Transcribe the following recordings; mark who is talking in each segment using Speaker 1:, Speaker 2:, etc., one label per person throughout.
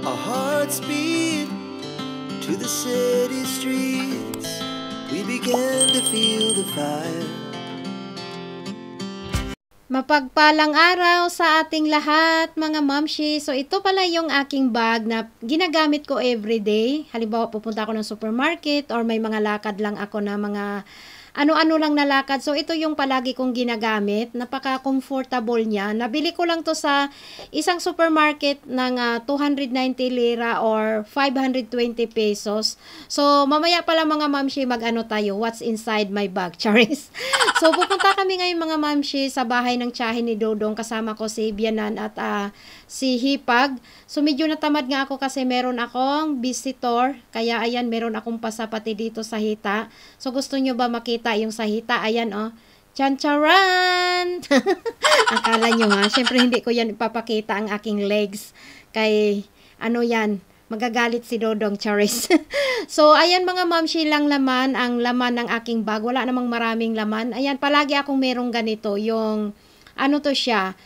Speaker 1: Our hearts beat to the city streets. We began to feel the fire.
Speaker 2: Mapagpalang araw sa ating lahat, mga mamshi. So, ito pala yung aking bag na ginagamit ko everyday. Halimbawa, pupunta ako ng supermarket or may mga lakad lang ako na mga ano-ano lang na lakad. So, ito yung palagi kong ginagamit. Napaka-comfortable niya. Nabili ko lang to sa isang supermarket ng 290 lira or 520 pesos. So, mamaya pala mga mamshi, mag-ano tayo, what's inside my bag, charis. So, pupunta kami ngayon mga mamshi sa bahay ng tiyahin ni Dodong. Kasama ko si Bianan at si Hipag. So, medyo natamad nga ako kasi meron akong visitor. Kaya, ayan, meron akong pasapati dito sa hita. So, gusto nyo ba makita yung sa hita? Ayan, oh. Chan-charan! Akala nyo ha, syempre hindi ko yan ipapakita ang aking legs. Kay, ano yan, magagalit si Dodong, charis. So, ayan mga mamshi lang laman, ang laman ng aking bag. Wala namang maraming laman. Ayan, palagi akong merong ganito. Yung, ano to siya,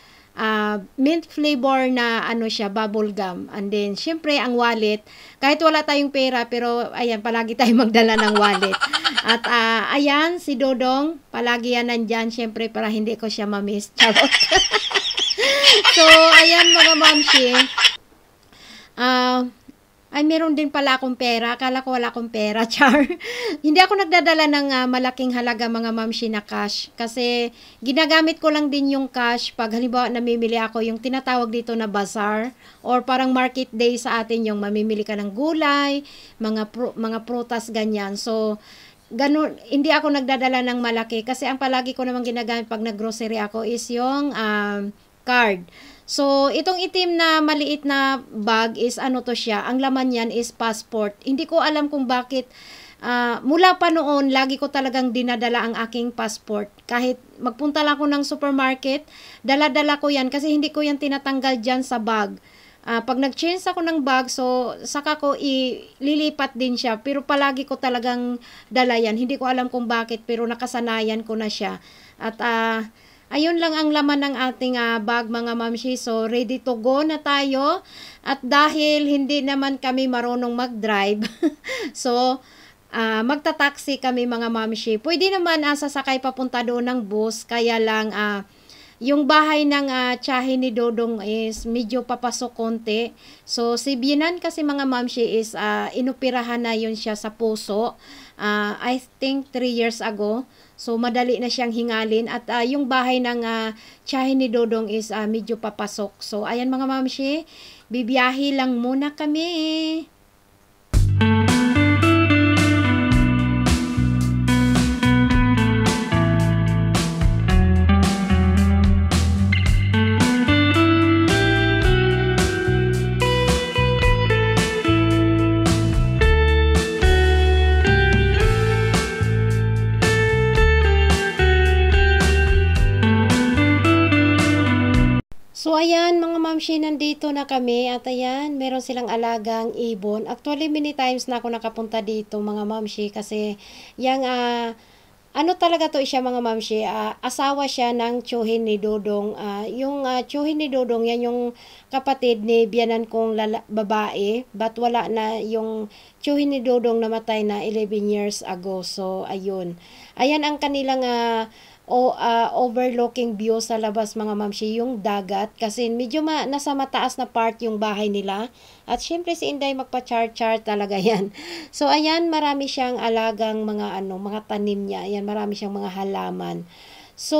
Speaker 2: mint flavor na ano siya, bubble gum. And then, syempre, ang wallet. Kahit wala tayong pera, pero ayan, palagi tayong magdala ng wallet. At ayan, si Dodong, palagi yan nandyan, syempre, para hindi ko siya mamiss. Charot. So, ayan mga mamshi. Ay, meron din pala akong pera. Akala ko wala akong pera, char. Hindi ako nagdadala ng malaking halaga mga mamshi na cash. Kasi ginagamit ko lang din yung cash pag halimbawa namimili ako yung tinatawag dito na bazaar. Or parang market day sa atin yung mamimili ka ng gulay, mga prutas, ganyan. So, ganun, hindi ako nagdadala ng malaki. Kasi ang palagi ko namang ginagamit pag nag-grocery ako is yung card. So, itong itim na maliit na bag is ano to siya, ang laman niyan is passport. Hindi ko alam kung bakit, mula pa noon, lagi ko talagang dinadala ang aking passport. Kahit magpunta lang ako ng supermarket, dala-dala ko yan kasi hindi ko yan tinatanggal dyan sa bag. Pag nag-change ako ng bag, so saka ko ililipat din siya. Pero palagi ko talagang dala yan. Hindi ko alam kung bakit, pero nakasanayan ko na siya. At ayun lang ang laman ng ating bag mga mamshi. So, ready to go na tayo. At dahil hindi naman kami marunong mag-drive, so, magta-taxi kami mga mamshi. Pwede naman sasakay papunta doon ng bus. Kaya lang, yung bahay ng tiyahin ni Dodong is medyo papasok konti. So, si Bianan kasi mga mamshi is inoperahan na yun siya sa puso. I think 3 years ago. So, madali na siyang hingalin. At yung bahay ng tiyahin ni Dodong is medyo papasok. So, ayan mga mamshi, bibiyahe lang muna kami. So, ayan, mga mamshi, nandito na kami. At ayan, meron silang alagang ibon. Actually, many times na ako nakapunta dito, mga mamshi. Kasi, yung, ano talaga to siya, mga mamshi? Asawa siya ng tiyuhin ni Dodong. Yung tiyuhin ni Dodong, yan yung kapatid ni Bianan kong babae. But wala na yung tiyuhin ni Dodong namatay na 11 years ago. So, ayun. Ayan ang kanilang overlooking view sa labas mga mamshi, yung dagat kasi medyo nasa mataas na part yung bahay nila at syempre si Inday magpa-char-char talaga yan. So ayan, marami siyang alagang mga mga tanim niya, ayan, marami siyang mga halaman. So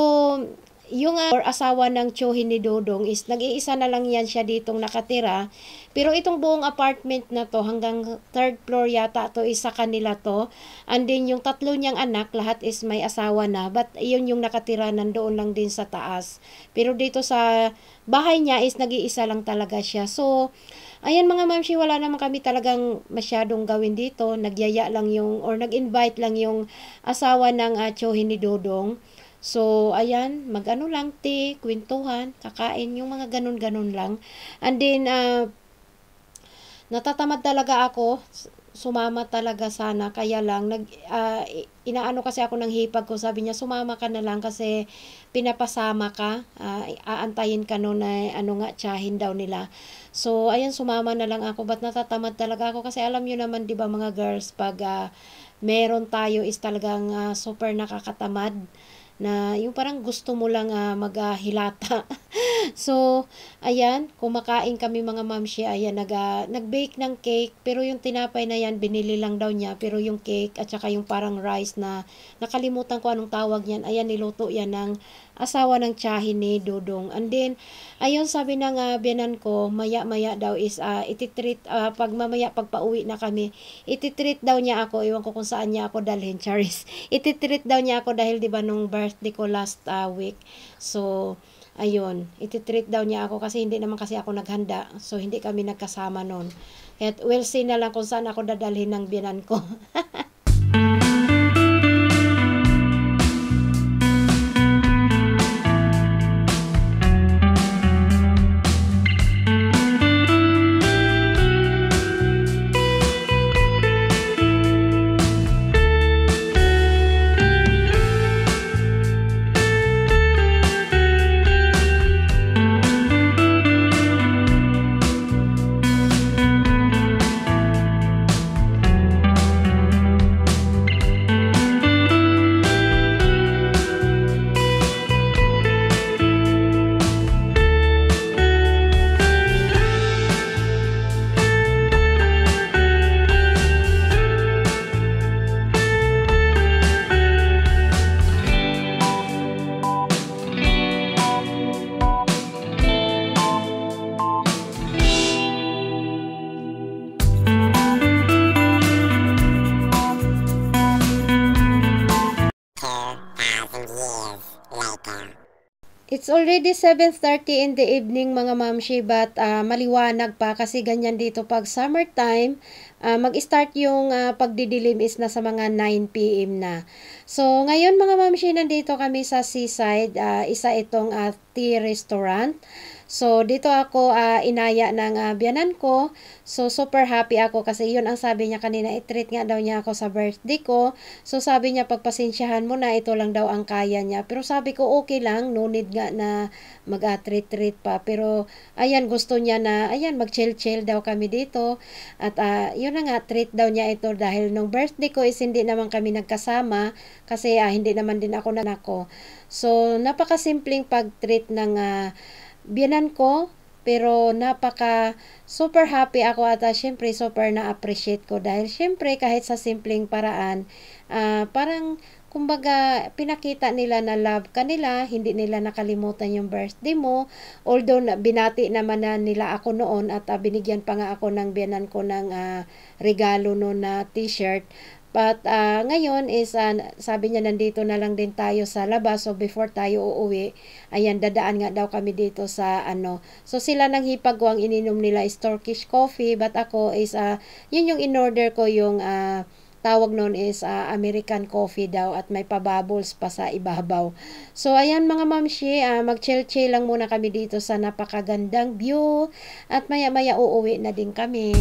Speaker 2: yung asawa ng tiyuhin ni Dodong is nag-iisa na lang yan siya ditong nakatira. Pero itong buong apartment na to hanggang 3rd floor yata to is sa kanila to. And then yung tatlo niyang anak lahat is may asawa na. But yun yung nakatira nandoon lang din sa taas. Pero dito sa bahay niya is nag-iisa lang talaga siya. So ayan mga mamshi, wala naman kami talagang masyadong gawin dito. Nagyaya lang yung or nag-invite lang yung asawa ng tiyuhin ni Dodong. So, ayan, mag-ano lang, kwentuhan, kakain, yung mga ganun-ganun lang. And then, natatamad talaga ako sumama talaga sana, kaya lang inaano kasi ako ng hipag ko, sabi niya sumama ka na lang kasi pinapasama ka, aantayin ka no na ano nga tsahin daw nila. So ayun, sumama na lang ako, but natatamad talaga ako kasi alam niyo naman 'di ba mga girls, pag meron tayo is talagang super nakakatamad na yung parang gusto mo lang maghilata. So, ayan, kumakain kami mga mamshi, ayan, nag-bake ng cake, pero yung tinapay na yan, binili lang daw niya, pero yung cake, at saka yung parang rice na, nakalimutan ko anong tawag niyan, ayan, niluto yan ng asawa ng tiyahin ni Dudong. And then, ayun, sabi ng biyanan ko, maya-maya daw is, ititreat, pag mamaya, pag pauwi na kami, ititreat daw niya ako, iwan ko kung saan niya ako dalhin, Charis. Ititreat daw niya ako dahil, di ba, nung birthday ko last week. So, ayun, ititreat daw niya ako kasi hindi naman kasi ako naghanda. So, hindi kami nagkasama noon. Kaya, we'll see na lang kung saan ako dadalhin ng biyanan ko. It's already 7:30 in the evening mga mamshi, but maliwanag pa kasi ganyan dito pag summertime, mag-start yung pagdidilim is na sa mga 9 p.m. na. So ngayon mga mamshi, nandito kami sa seaside, isa itong tea restaurant. So dito ako inaya ng biyanan ko. So super happy ako kasi yun ang sabi niya kanina, i-treat nga daw niya ako sa birthday ko. So sabi niya pagpasensyahan mo na, ito lang daw ang kaya niya. Pero sabi ko okay lang, no need nga na mag-treat pa. Pero ayan, gusto niya na ayan, mag-chill-chill daw kami dito. At yun na nga, treat daw niya ito dahil nung birthday ko is hindi naman kami nagkasama kasi hindi naman din ako nanako. So napakasimpleng pag-treat ng biyanan ko, pero napaka super happy ako at syempre super na-appreciate ko dahil syempre kahit sa simpleng paraan, parang kumbaga pinakita nila na love kanila, hindi nila nakalimutan yung birthday mo, although binati naman na nila ako noon at binigyan pa nga ako ng biyanan ko ng regalo noon na t-shirt. But ngayon is sabi niya nandito na lang din tayo sa labas, so before tayo uuwi, ayan, dadaan nga daw kami dito sa ano. So sila nang hipag ko, ang ininom nila is Turkish coffee, but ako is yun yung in-order ko, yung tawag noon is American coffee daw at may pa-bubbles pa sa ibabaw. So ayan mga mamshi, mag-chill-chill lang muna kami dito sa napakagandang view at maya-maya uuwi na din kami.